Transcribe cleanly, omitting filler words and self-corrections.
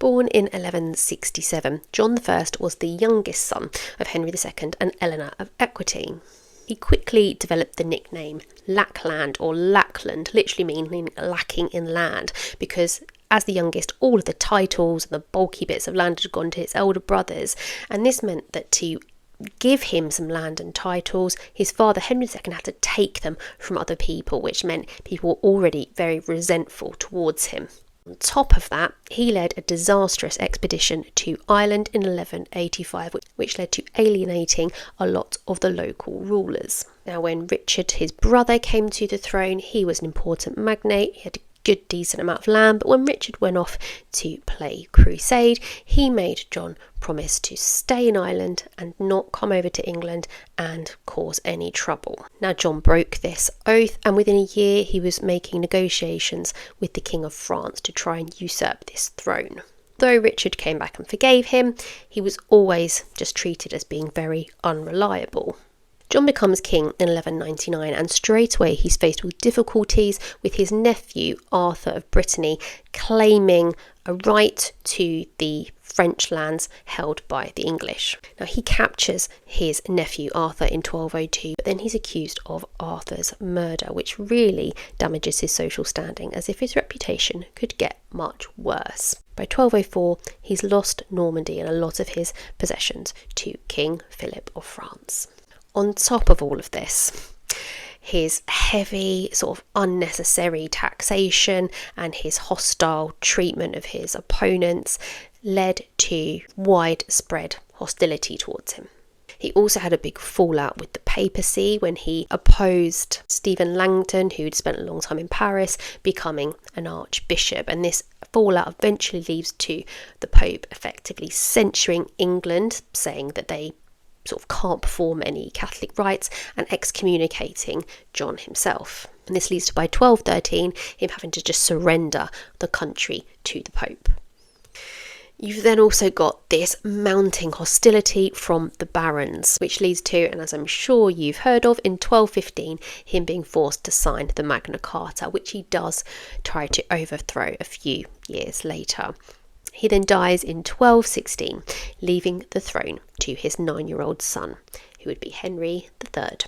Born in 1167, John I was the youngest son of Henry II and Eleanor of Aquitaine. He quickly developed the nickname Lackland or Lackland, literally meaning lacking in land, because as the youngest, all of the titles and the bulky bits of land had gone to his elder brothers, and this meant that to give him some land and titles, his father Henry II had to take them from other people, which meant people were already very resentful towards him. On top of that, he led a disastrous expedition to Ireland in 1185, which led to alienating a lot of the local rulers. Now, when Richard, his brother, came to the throne, he was an important magnate. He had a good, decent amount of land, but when Richard went off to play crusade, he made John promise to stay in Ireland and not come over to England and cause any trouble. Now, John broke this oath, and within a year he was making negotiations with the King of France to try and usurp this throne. Though Richard came back and forgave him, he was always just treated as being very unreliable. John becomes king in 1199, and straight away he's faced with difficulties with his nephew Arthur of Brittany claiming a right to the French lands held by the English. Now, he captures his nephew Arthur in 1202, but then he's accused of Arthur's murder, which really damages his social standing, as if his reputation could get much worse. By 1204, he's lost Normandy and a lot of his possessions to King Philip of France. On top of all of this, his heavy, sort of unnecessary taxation and his hostile treatment of his opponents led to widespread hostility towards him. He also had a big fallout with the papacy when he opposed Stephen Langton, who'd spent a long time in Paris, becoming an archbishop. And this fallout eventually leads to the Pope effectively censuring England, saying that they sort of can't perform any Catholic rites, and excommunicating John himself. And this leads to, by 1213, him having to just surrender the country to the Pope. You've then also got this mounting hostility from the barons, which leads to, and as I'm sure you've heard of, in 1215, him being forced to sign the Magna Carta, which he does try to overthrow a few years later. He then dies in 1216, leaving the throne to his 9-year-old son, who would be Henry III.